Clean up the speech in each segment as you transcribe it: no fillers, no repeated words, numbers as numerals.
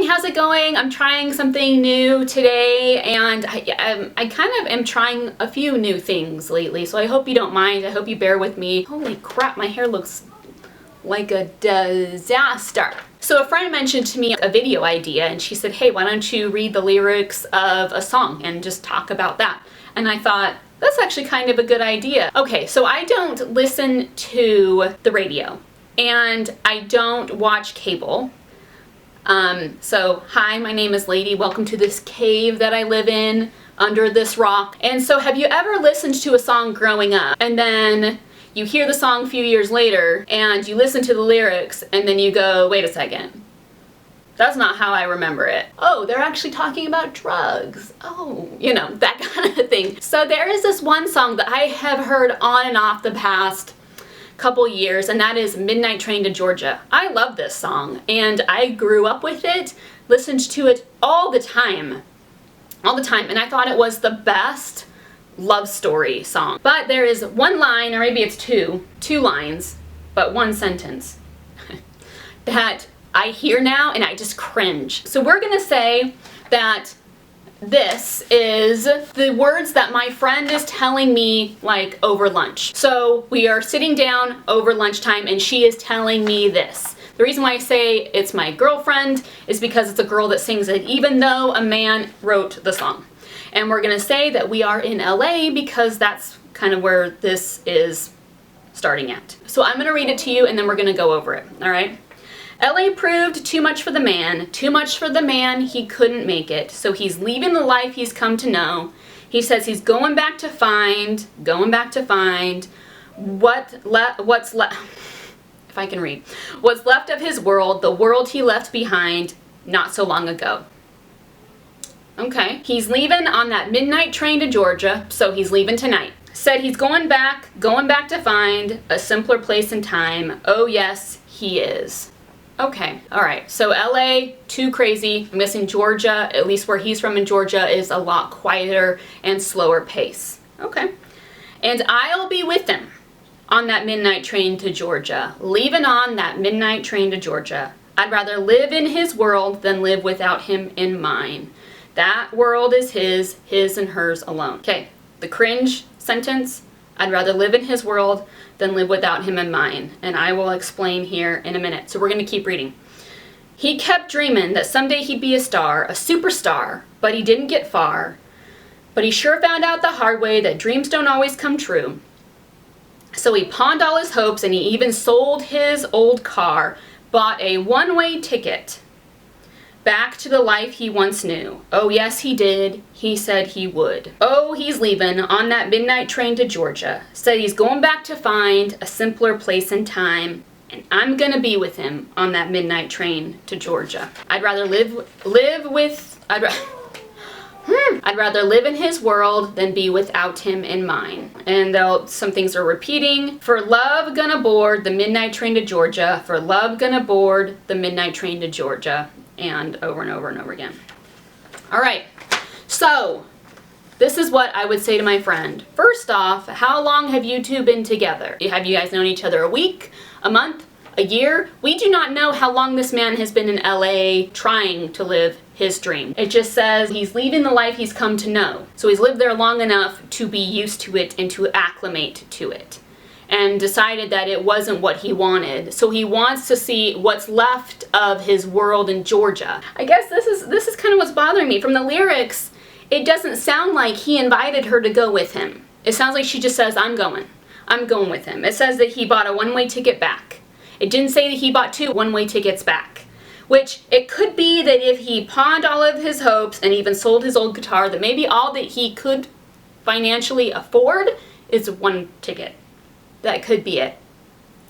how's it going? I'm trying something new today, and I kind of am trying a few new things lately, so I hope you don't mind. I hope you bear with me. Holy crap, my hair looks like a disaster. So a friend mentioned to me a video idea, and she said, hey, why don't you read the lyrics of a song and just talk about that? And I thought, that's actually kind of a good idea. Okay, so I don't listen to the radio, and I don't watch cable. So hi, my name is Lady. Welcome to this cave that I live in under this rock. And so have you ever listened to a song growing up, and then you hear the song a few years later and you listen to the lyrics and then you go, wait a second, that's not how I remember it. Oh, they're actually talking about drugs. Oh, you know, that kind of thing. So there is this one song that I have heard on and off the past couple years, and that is Midnight Train to Georgia. I love this song, and I grew up with it, listened to it all the time, and I thought it was the best love story song. But there is one line, or maybe it's two lines, but one sentence that I hear now and I just cringe. So we're gonna say that this is the words that my friend is telling me, like, over lunch. So we are sitting down over lunchtime and she is telling me this. The reason why I say it's my girlfriend is because it's a girl that sings it, even though a man wrote the song. And we're gonna say that we are in LA because that's kind of where this is starting at. So I'm gonna read it to you and then we're gonna go over it, all right? LA proved too much for the man, he couldn't make it, so he's leaving the life he's come to know. He says he's going back to find what's left, if I can read, what's left of his world, the world he left behind not so long ago. Okay, he's leaving on that midnight train to Georgia, so he's leaving tonight. Said he's going back to find a simpler place and time. Oh yes, he is. Okay, alright, so LA, too crazy. I'm guessing Georgia, at least where he's from in Georgia, is a lot quieter and slower pace. Okay. And I'll be with him on that midnight train to Georgia, leaving on that midnight train to Georgia. I'd rather live in his world than live without him in mine. That world is his and hers alone. Okay, the cringe sentence, I'd rather live in his world than live without him in mine. And I will explain here in a minute. So we're going to keep reading. He kept dreaming that someday he'd be a star, a superstar, but he didn't get far. But he sure found out the hard way that dreams don't always come true. So he pawned all his hopes and he even sold his old car, bought a one-way ticket back to the life he once knew. Oh yes, he did. He said he would. Oh, he's leaving on that midnight train to Georgia. Said he's going back to find a simpler place and time. And I'm gonna be with him on that midnight train to Georgia. I'd rather I'd rather live in his world than be without him in mine. And some things are repeating. For love gonna board the midnight train to Georgia. For love gonna board the midnight train to Georgia. And over and over and over again. All right, so this is what I would say to my friend. First off, how long have you two been together? Have you guys known each other a week, a month, a year? We do not know how long this man has been in LA trying to live his dream. It just says he's leaving the life he's come to know. So he's lived there long enough to be used to it and to acclimate to it, and decided that it wasn't what he wanted. So he wants to see what's left of his world in Georgia. I guess this is kind of what's bothering me. From the lyrics, it doesn't sound like he invited her to go with him. It sounds like she just says, I'm going with him. It says that he bought a one-way ticket back. It didn't say that he bought two one-way tickets back. Which, it could be that if he pawned all of his hopes and even sold his old guitar, that maybe all that he could financially afford is one ticket. That could be it.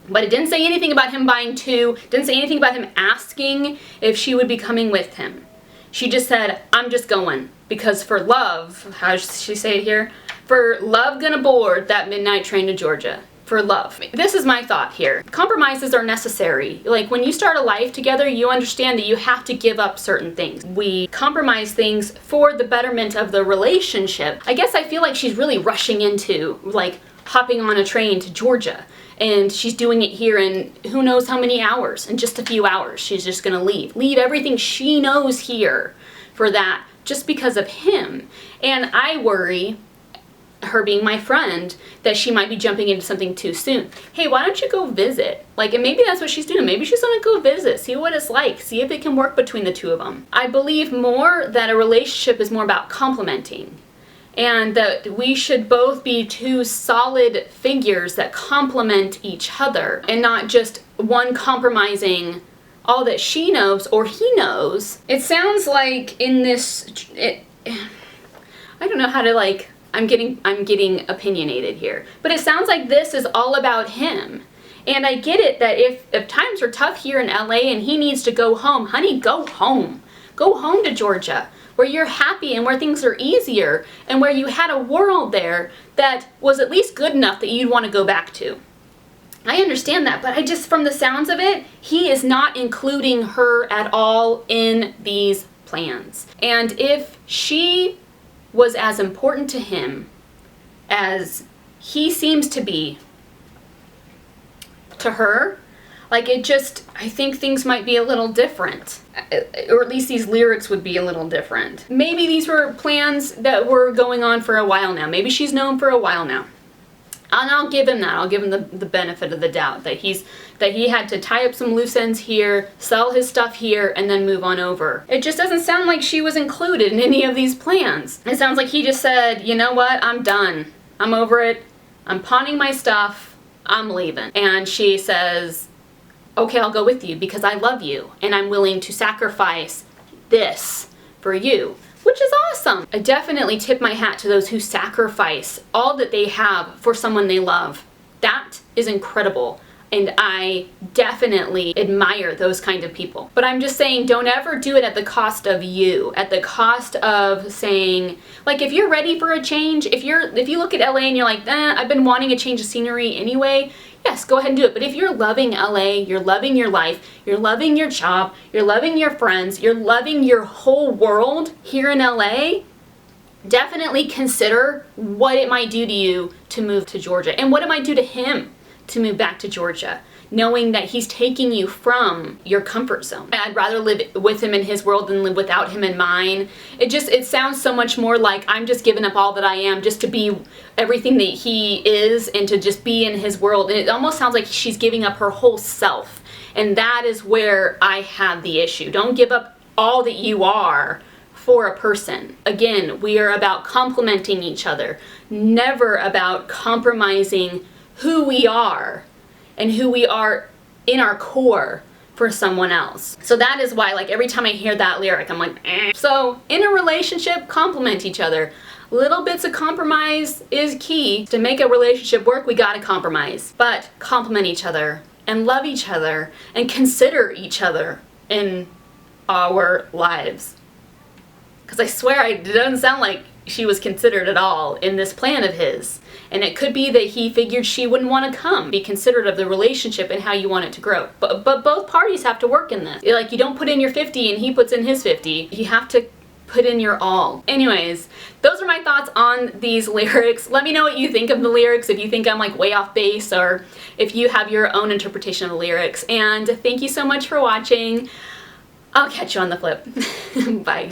But it didn't say anything about him buying two. Didn't say anything about him asking if she would be coming with him. She just said, I'm just going. Because for love, how does she say it here? For love gonna board that midnight train to Georgia. For love. This is my thought here. Compromises are necessary. Like, when you start a life together, you understand that you have to give up certain things. We compromise things for the betterment of the relationship. I guess I feel like she's really rushing into, like, hopping on a train to Georgia. and she's doing it here in who knows how many hours. In just a few hours, she's just gonna leave everything she knows here for that, just because of him. And I worry, her being my friend, that she might be jumping into something too soon. Hey, why don't you go visit? Like, and maybe that's what she's doing. Maybe she's gonna go visit, see what it's like, see if it can work between the two of them. I believe more that a relationship is more about complementing, and that we should both be two solid figures that complement each other, and not just one compromising all that she knows or he knows. It sounds like in this, I don't know how to, like, I'm getting opinionated here, but it sounds like this is all about him. And I get it that if times are tough here in LA and he needs to go home, honey, go home. Go home to Georgia, where you're happy and where things are easier, and where you had a world there that was at least good enough that you'd want to go back to. I understand that, but I just, from the sounds of it, he is not including her at all in these plans. And if she was as important to him as he seems to be to her, like, it just, I think things might be a little different, or at least these lyrics would be a little different. Maybe these were plans that were going on for a while now. Maybe she's known for a while now. And I'll give him that. I'll give him the benefit of the doubt that he had to tie up some loose ends here, sell his stuff here, and then move on over. It just doesn't sound like she was included in any of these plans. It sounds like he just said, you know what, I'm done. I'm over it. I'm pawning my stuff. I'm leaving. And she says, okay, I'll go with you because I love you and I'm willing to sacrifice this for you. Which is awesome. I definitely tip my hat to those who sacrifice all that they have for someone they love. That is incredible. And I definitely admire those kind of people. But I'm just saying, don't ever do it at the cost of you, at the cost of saying, like, if you're ready for a change, if you look at LA and you're like, I've been wanting a change of scenery anyway, yes, go ahead and do it. But if you're loving LA, you're loving your life, you're loving your job, you're loving your friends, you're loving your whole world here in LA, definitely consider what it might do to you to move to Georgia, and what it might do to him to move back to Georgia, knowing that he's taking you from your comfort zone. I'd rather live with him in his world than live without him in mine. It sounds so much more like I'm just giving up all that I am just to be everything that he is and to just be in his world. And it almost sounds like she's giving up her whole self. And that is where I have the issue. Don't give up all that you are for a person. Again, we are about complementing each other, never about compromising who we are and who we are in our core for someone else. So that is why, like, every time I hear that lyric, I'm like, eh. So in a relationship, complement each other. Little bits of compromise is key. To make a relationship work, we gotta compromise. But complement each other and love each other and consider each other in our lives. Because I swear it doesn't sound like she was considered at all in this plan of his. And it could be that he figured she wouldn't want to come. Be considerate of the relationship and how you want it to grow. But both parties have to work in this. Like, you don't put in your 50 and he puts in his 50. You have to put in your all. Anyways, those are my thoughts on these lyrics. Let me know what you think of the lyrics, if you think I'm like way off base, or if you have your own interpretation of the lyrics. And thank you so much for watching. I'll catch you on the flip. Bye.